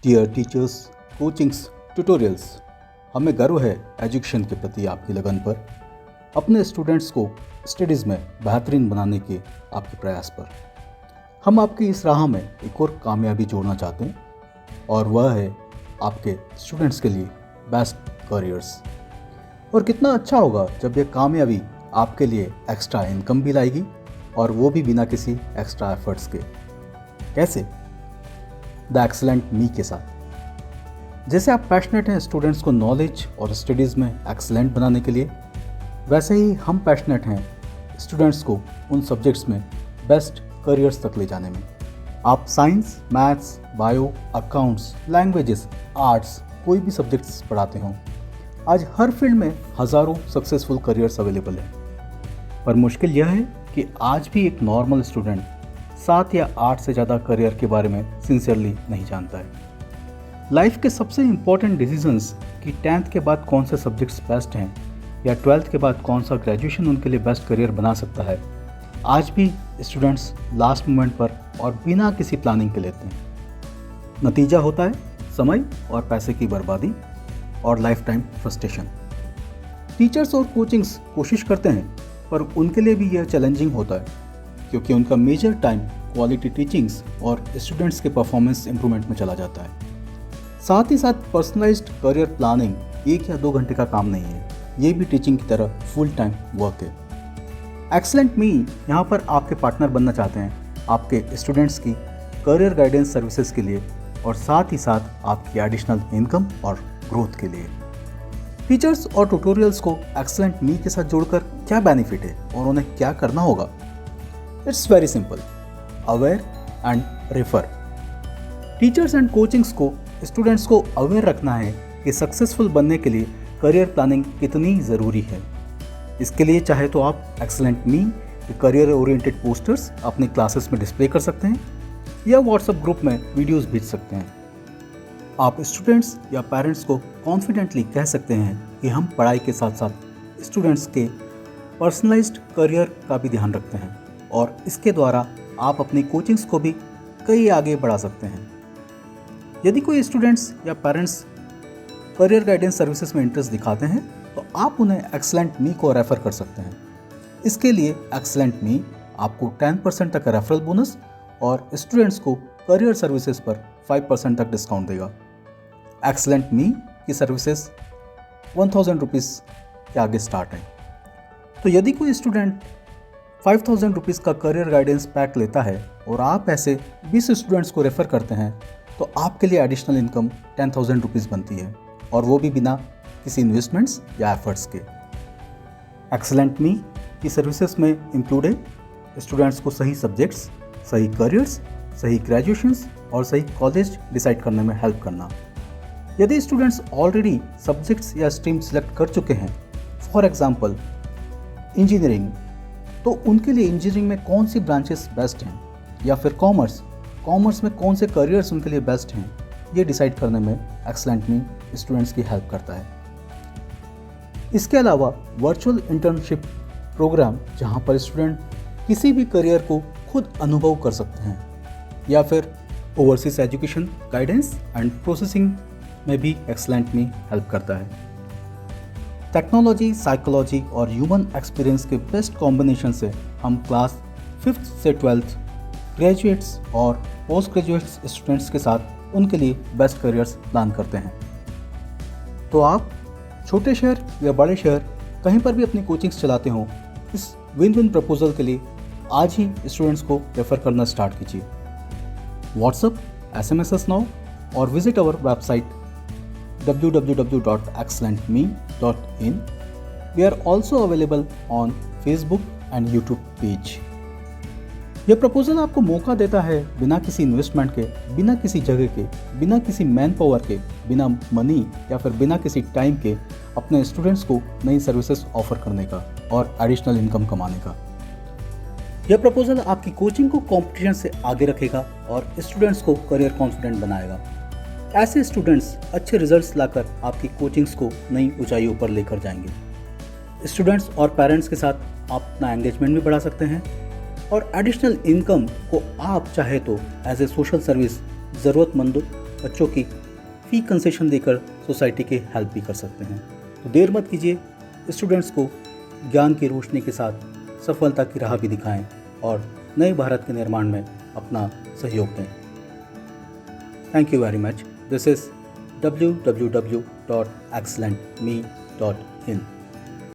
Dear teachers, coachings, tutorials, हमें गर्व है एजुकेशन के प्रति आपकी लगन पर, अपने स्टूडेंट्स को स्टडीज़ में बेहतरीन बनाने के आपके प्रयास पर। हम आपकी इस राह में एक और कामयाबी जोड़ना चाहते हैं और वह है आपके स्टूडेंट्स के लिए बेस्ट करियर्स। और कितना अच्छा होगा जब यह कामयाबी आपके लिए एक्स्ट्रा इनकम भी लाएगी और वो भी बिना किसी एक्स्ट्रा एफर्ट्स के। कैसे? द एक्सीलेंट मी के साथ। जैसे आप पैशनेट हैं स्टूडेंट्स को नॉलेज और स्टडीज़ में एक्सीलेंट बनाने के लिए, वैसे ही हम पैशनेट हैं स्टूडेंट्स को उन सब्जेक्ट्स में बेस्ट करियर्स तक ले जाने में। आप science, maths, bio, accounts, languages, arts, कोई भी सब्जेक्ट्स पढ़ाते हों, आज हर फील्ड में हज़ारों सक्सेसफुल करियर्स अवेलेबल हैं। पर मुश्किल यह है कि आज भी एक नॉर्मल स्टूडेंट 7 या 8 से ज़्यादा करियर के बारे में सिंसियरली नहीं जानता है। लाइफ के सबसे इम्पॉर्टेंट डिसीजंस कि 10th के बाद कौन से सब्जेक्ट्स बेस्ट हैं या 12th के बाद कौन सा ग्रेजुएशन उनके लिए बेस्ट करियर बना सकता है, आज भी स्टूडेंट्स लास्ट मोमेंट पर और बिना किसी प्लानिंग के लेते हैं। नतीजा होता है समय और पैसे की बर्बादी और लाइफ टाइम फ्रस्ट्रेशन। टीचर्स और कोचिंग्स कोशिश करते हैं पर उनके लिए भी यह चैलेंजिंग होता है क्योंकि उनका मेजर टाइम क्वालिटी टीचिंग्स और स्टूडेंट्स के परफॉर्मेंस इंप्रूवमेंट में चला जाता है। साथ ही साथ पर्सनलाइज्ड करियर प्लानिंग 1 या 2 घंटे का काम नहीं है, ये भी टीचिंग की तरह फुल टाइम वर्क है। एक्सीलेंट मी यहाँ पर आपके पार्टनर बनना चाहते हैं आपके स्टूडेंट्स की करियर गाइडेंस सर्विसेज के लिए और साथ ही साथ आपकी एडिशनल इनकम और ग्रोथ के लिए। टीचर्स और ट्यूटोरियल्स को एक्सीलेंट मी के साथ जोड़कर क्या बेनिफिट है और उन्हें क्या करना होगा? It's very simple, aware and refer. Teachers and coachings को स्टूडेंट्स को अवेयर रखना है कि सक्सेसफुल बनने के लिए करियर प्लानिंग कितनी ज़रूरी है। इसके लिए चाहे तो आप एक्सीलेंट मी के करियर ओरिएंटेड पोस्टर्स अपनी क्लासेस में डिस्प्ले कर सकते हैं या व्हाट्सएप ग्रुप में वीडियोस भेज सकते हैं। आप स्टूडेंट्स या पेरेंट्स को कॉन्फिडेंटली कह सकते हैं कि हम पढ़ाई के साथ साथ स्टूडेंट्स के पर्सनलाइज्ड करियर का भी ध्यान रखते हैं और इसके द्वारा आप अपनी कोचिंग्स को भी कई आगे बढ़ा सकते हैं। यदि कोई स्टूडेंट्स या पेरेंट्स करियर गाइडेंस सर्विसेज में इंटरेस्ट दिखाते हैं तो आप उन्हें एक्सीलेंट मी को रेफ़र कर सकते हैं। इसके लिए एक्सीलेंट मी आपको 10% तक रेफरल बोनस और स्टूडेंट्स को करियर सर्विसेज पर 5% तक डिस्काउंट देगा। एक्सीलेंट मी की सर्विसेज 1000 रुपीज़ के आगे स्टार्ट है। तो यदि कोई स्टूडेंट 5000 रुपीज़ का करियर गाइडेंस पैक लेता है और आप ऐसे 20 स्टूडेंट्स को रेफ़र करते हैं तो आपके लिए एडिशनल इनकम 10,000 रुपीज़ बनती है और वो भी बिना किसी इन्वेस्टमेंट्स या एफर्ट्स के। एक्सीलेंट मी की सर्विसेज में इंक्लूड है स्टूडेंट्स को सही सब्जेक्ट्स, सही करियर्स, सही ग्रेजुएशंस और सही कॉलेज डिसाइड करने में हेल्प करना। यदि स्टूडेंट्स ऑलरेडी सब्जेक्ट्स या स्ट्रीम सेलेक्ट कर चुके हैं, फॉर एग्जांपल इंजीनियरिंग, तो उनके लिए इंजीनियरिंग में कौन सी ब्रांचेस बेस्ट हैं या फिर कॉमर्स में कौन से करियर्स उनके लिए बेस्ट हैं, ये डिसाइड करने में एक्सीलेंट मी स्टूडेंट्स की हेल्प करता है। इसके अलावा वर्चुअल इंटर्नशिप प्रोग्राम जहाँ पर स्टूडेंट किसी भी करियर को खुद अनुभव कर सकते हैं या फिर overseas education guidance and processing में भी एक्सीलेंट मी हेल्प करता है। टेक्नोलॉजी, साइकोलॉजी और ह्यूमन एक्सपीरियंस के बेस्ट कॉम्बिनेशन से हम क्लास 5th से 12th ग्रेजुएट्स और पोस्ट ग्रेजुएट्स स्टूडेंट्स के साथ उनके लिए बेस्ट करियर्स प्लान करते हैं। तो आप छोटे शहर या बड़े शहर कहीं पर भी अपनी कोचिंग्स चलाते हों, इस विन विन प्रपोजल के लिए आज ही स्टूडेंट्स को रेफ़र करना स्टार्ट कीजिए। व्हाट्सएप, SMS नाउ और visit our website www.excellentme.in. We are also available on Facebook and YouTube page. यह प्रपोजल आपको मौका देता है बिना किसी इन्वेस्टमेंट के, बिना किसी जगह के, बिना किसी मैन पावर के, बिना मनी या फिर बिना किसी टाइम के अपने स्टूडेंट्स को नई सर्विसेज ऑफर करने का और एडिशनल इनकम कमाने का। यह प्रपोजल आपकी कोचिंग को कंपटीशन से आगे रखेगा और स्टूडेंट्स को करियर कॉन्फिडेंट बनाएगा। ऐसे स्टूडेंट्स अच्छे रिजल्ट्स लाकर आपकी कोचिंग्स को नई ऊंचाइयों पर लेकर जाएंगे। स्टूडेंट्स और पेरेंट्स के साथ आप अपना एंगेजमेंट भी बढ़ा सकते हैं और एडिशनल इनकम को आप चाहे तो एज ए सोशल सर्विस ज़रूरतमंदों बच्चों की फ़ी कंसेशन देकर सोसाइटी के हेल्प भी कर सकते हैं। तो देर मत कीजिए, स्टूडेंट्स को ज्ञान की रोशनी के साथ सफलता की राह भी दिखाएं और नए भारत के निर्माण में अपना सहयोग दें। Thank you very much. This is www.excellentme.in